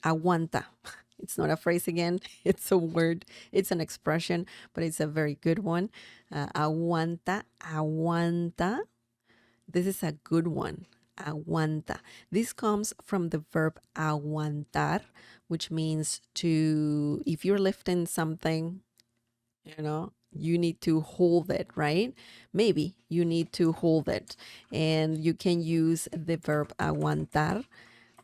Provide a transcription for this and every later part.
Aguanta. It's not a phrase again. It's a word. It's an expression, but it's a very good one. Aguanta, aguanta. This is a good one. Aguanta. This comes from the verb aguantar, which means to, if you're lifting something, you need to hold it, right? Maybe you need to hold it. And you can use the verb aguantar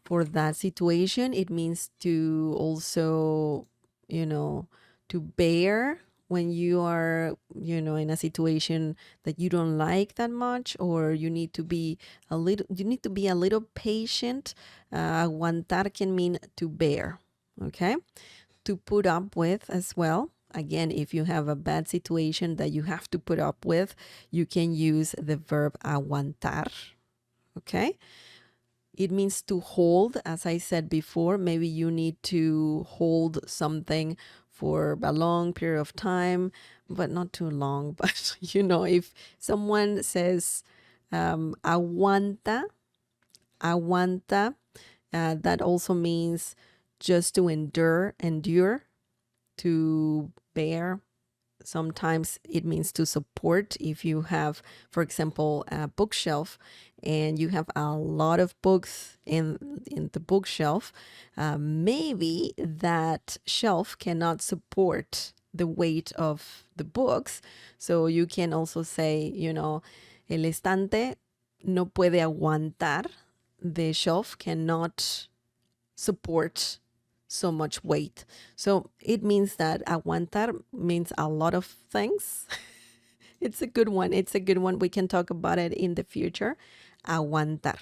for that situation. It means to also, to bear when you are, in a situation that you don't like that much, or you need to be a little patient. Aguantar can mean to bear, okay? To put up with as well. Again, if you have a bad situation that you have to put up with, you can use the verb aguantar, okay? It means to hold, as I said before. Maybe you need to hold something for a long period of time, but not too long. But, if someone says, aguanta, aguanta, that also means just to endure, to bear. Sometimes it means to support. If you have, for example, a bookshelf and you have a lot of books in the bookshelf, maybe that shelf cannot support the weight of the books. So you can also say, el estante no puede aguantar. The shelf cannot support so much weight. So it means that aguantar means a lot of things. It's a good one. It's a good one. We can talk about it in the future. Aguantar.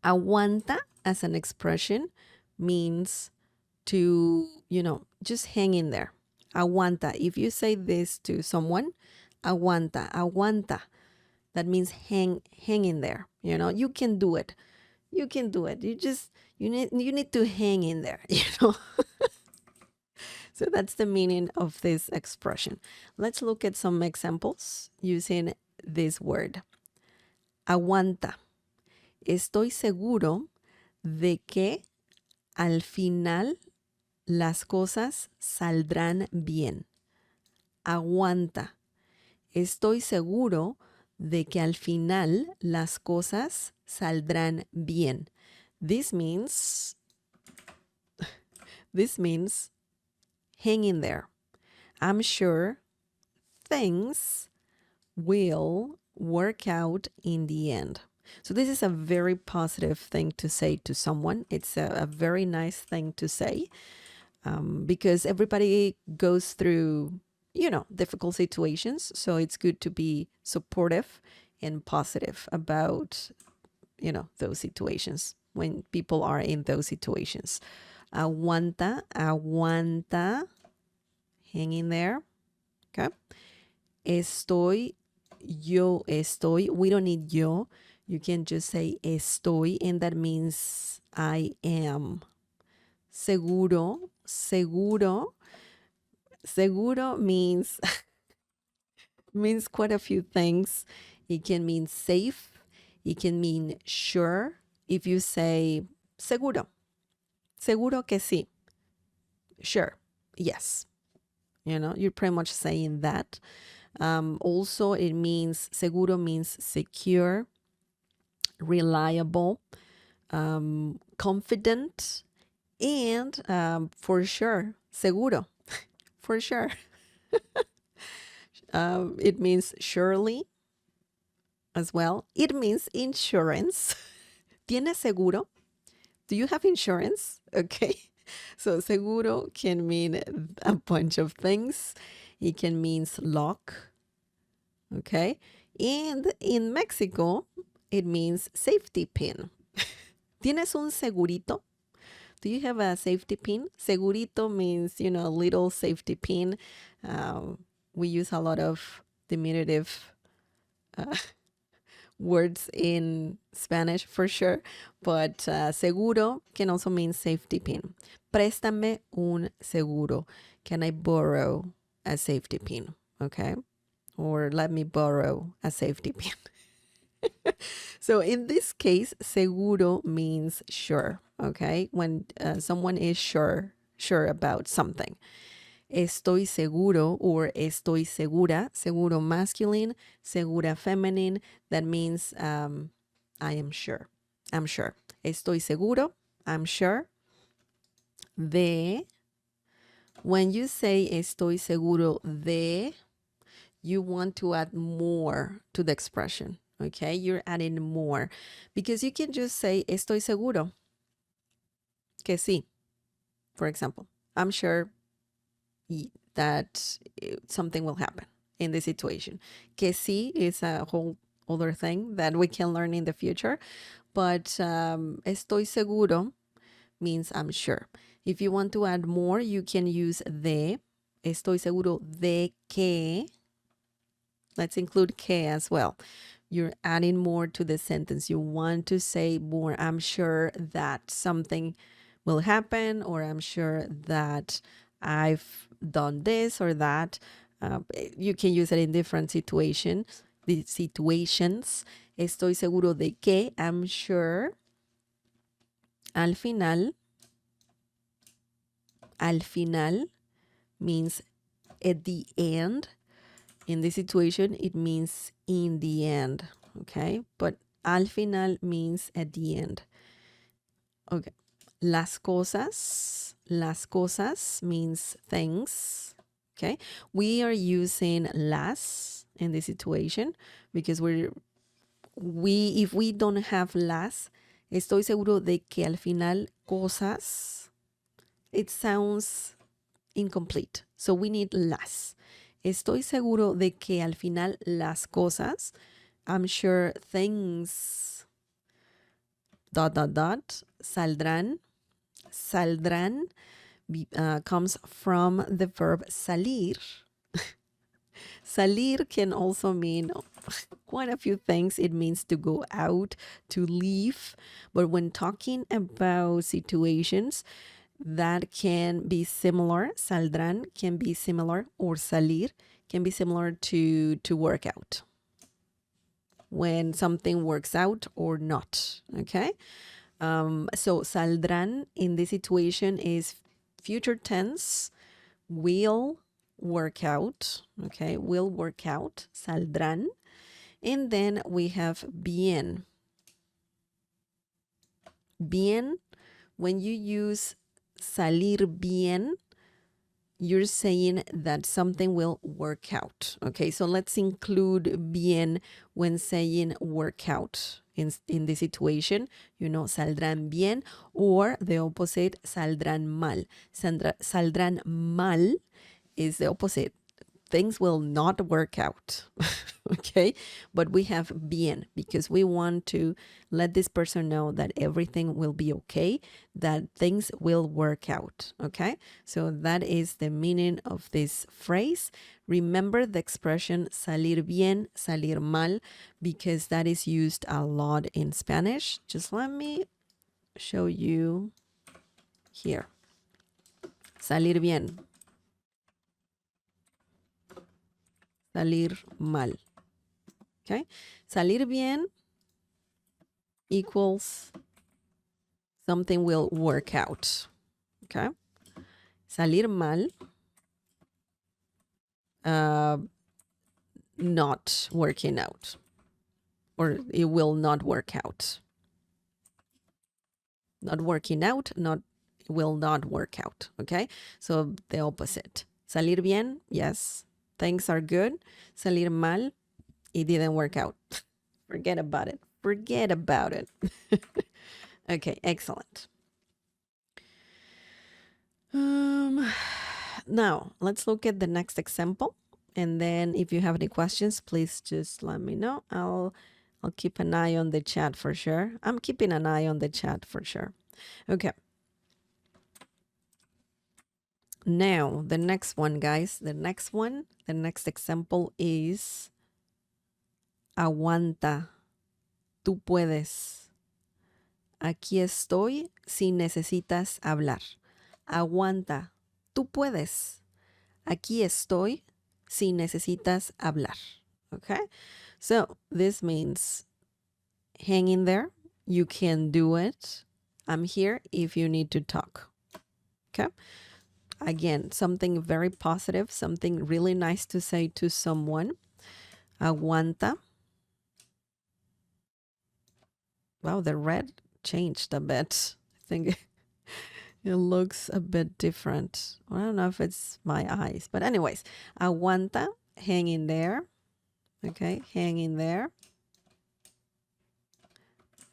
Aguanta as an expression means to, just hang in there. Aguanta. If you say this to someone, aguanta, aguanta, that means hang in there. You can do it. You can do it. You need to hang in there. So that's the meaning of this expression. Let's look at some examples using this word. Aguanta. Estoy seguro de que al final las cosas saldrán bien. Aguanta. Estoy seguro de que al final las cosas saldrán bien. This means hang in there. I'm sure things will work out in the end. So this is a very positive thing to say to someone. It's a very nice thing to say, because everybody goes through, difficult situations. So it's good to be supportive and positive about, those situations when people are in those situations. Aguanta, aguanta, hang in there. Okay. Estoy, yo estoy. We don't need yo. You can just say estoy, and that means I am. Seguro, seguro. Seguro means means quite a few things. It can mean safe. It can mean sure. If you say seguro, seguro que sí. Sure. Yes. You're pretty much saying that. Also, it means seguro means secure, reliable, confident, and for sure, seguro, for sure. It means surely as well. It means insurance. ¿Tienes seguro? Do you have insurance? Okay. So seguro can mean a bunch of things. It can mean luck. Okay. And in Mexico, it means safety pin. ¿Tienes un segurito? Do you have a safety pin? Segurito means, a little safety pin. We use a lot of diminutive words in Spanish for sure, but seguro can also mean safety pin. Préstame un seguro. Can I borrow a safety pin? Okay. Or let me borrow a safety pin. So in this case, seguro means sure, okay? When someone is sure about something. Estoy seguro or estoy segura, seguro masculine, segura feminine. That means I am sure. I'm sure. Estoy seguro, I'm sure. De, when you say estoy seguro de, you want to add more to the expression, okay? You're adding more because you can just say estoy seguro que sí, for example. I'm sure that something will happen in this situation. Que sí is a whole other thing that we can learn in the future, but estoy seguro means I'm sure. If you want to add more, you can use de. Estoy seguro de que. Let's include que as well. You're adding more to the sentence. You want to say more. I'm sure that something will happen, or I'm sure that I've done this or that. You can use it in different situations. The situations. Estoy seguro de que. I'm sure. Al final means at the end. In this situation, it means in the end, okay? But al final means at the end. Okay. Las cosas means things, okay? We are using las in this situation because if we don't have las, estoy seguro de que al final cosas, it sounds incomplete. So we need las. Estoy seguro de que al final las cosas, I'm sure things, ... saldrán. Saldrán comes from the verb salir. Salir can also mean quite a few things. It means to go out, to leave. But when talking about situations, that can be similar. Saldrán can be similar, or salir can be similar to work out. When something works out or not, okay? So saldrán in this situation is future tense, will work out, okay? Will work out, saldrán. And then we have bien. Bien, when you use salir bien, you're saying that something will work out. Okay, so let's include bien when saying work out in this situation. You know, saldrán bien, or the opposite, saldrán mal. Saldrán mal is the opposite. Things will not work out. Okay, but we have bien because we want to let this person know that everything will be okay, that things will work out. Okay, so that is the meaning of this phrase. Remember the expression salir bien, salir mal, because that is used a lot in Spanish. Just let me show you here. Salir bien, salir mal. Okay, salir bien equals something will work out. Okay, salir mal, not working out, or it will not work out. Not working out, will not work out. Okay, so the opposite. Salir bien, yes, things are good. Salir mal, it didn't work out. Forget about it. Forget about it. Okay, excellent. Now, let's look at the next example. And then if you have any questions, please just let me know. I'll keep an eye on the chat for sure. I'm keeping an eye on the chat for sure. Okay. Now, the next one, guys. The next example is aguanta. Tú puedes. Aquí estoy si necesitas hablar. Aguanta. Tú puedes. Aquí estoy si necesitas hablar. Okay? So this means hang in there. You can do it. I'm here if you need to talk. Okay. Again, something very positive, something really nice to say to someone. Aguanta. Wow, the red changed a bit. I think it looks a bit different. I don't know if it's my eyes, but anyways, aguanta, hang in there. Okay, hang in there.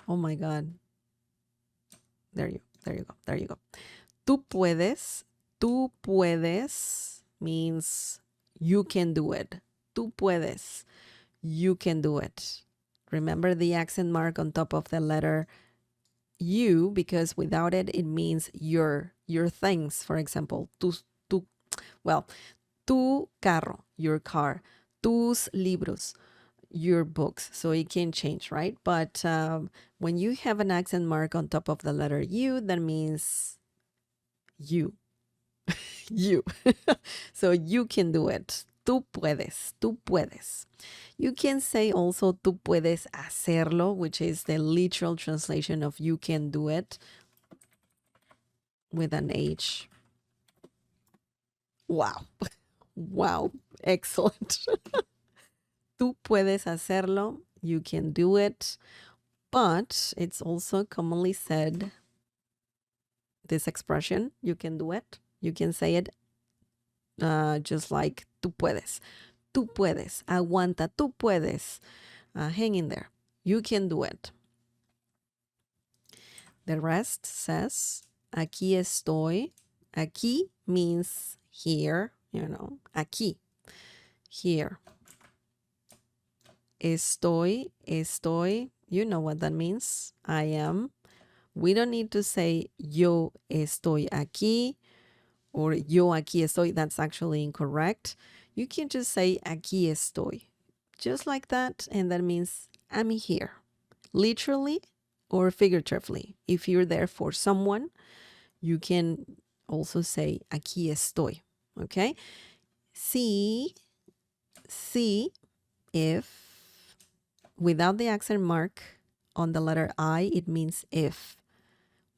Oh my God. There you go. Tú puedes means you can do it. Tú puedes, you can do it. Remember the accent mark on top of the letter U, because without it, it means your things. For example, tu carro, your car, tus libros, your books. So it can change, right? But when you have an accent mark on top of the letter U, that means you. You. So you can do it. Tú puedes. Tú puedes. You can say also tú puedes hacerlo, which is the literal translation of you can do it with an H. Wow. Wow. Excellent. Tú puedes hacerlo. You can do it. But it's also commonly said, this expression, you can do it. You can say it just like tú puedes. Tú puedes. Aguanta. Tú puedes. Hang in there. You can do it. The rest says, aquí estoy. Aquí means here, you know, aquí, here. Estoy, you know what that means. I am. We don't need to say yo estoy aquí or yo aquí estoy. That's actually incorrect. You can just say aquí estoy, just like that, and that means I'm here, literally or figuratively. If you're there for someone, you can also say aquí estoy. Okay? See if without the accent mark on the letter I, it means if.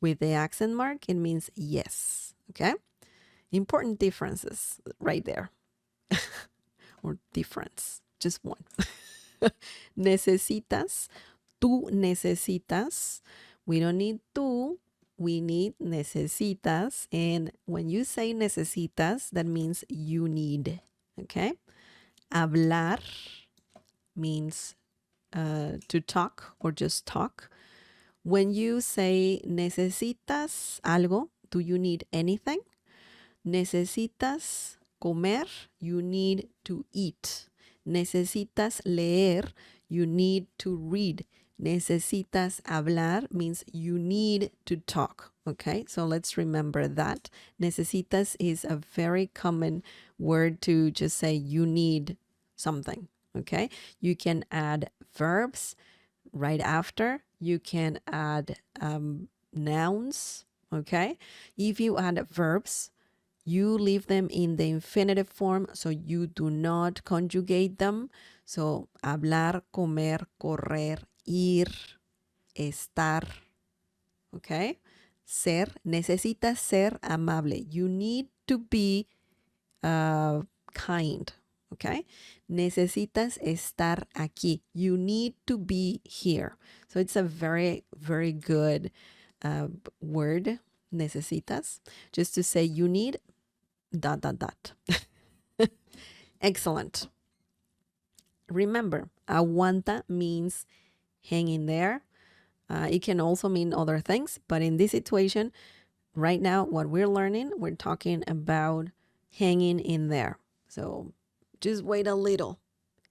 With the accent mark, it means yes. Okay? Important differences right there. Or difference, just one. Necesitas, tú necesitas. We don't need tú, we need necesitas. And when you say necesitas, that means you need. Okay? Hablar means to talk or just talk. When you say necesitas algo, do you need anything? Necesitas comer, you need to eat. Necesitas leer, you need to read. Necesitas hablar means you need to talk. Okay, so let's remember that. Necesitas is a very common word to just say you need something. Okay, you can add verbs right after. You can add nouns. Okay, if you add verbs, you leave them in the infinitive form, so you do not conjugate them. So, hablar, comer, correr, ir, estar. Okay? Ser, necesitas ser amable. You need to be kind. Okay? Necesitas estar aquí. You need to be here. So, it's a very, very good word, necesitas, just to say you need ... Excellent. Remember, aguanta means hang in there. It can also mean other things, but in this situation, right now, what we're learning, we're talking about hanging in there. So just wait a little.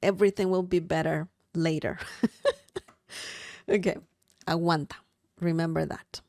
Everything will be better later. Okay, aguanta. Remember that.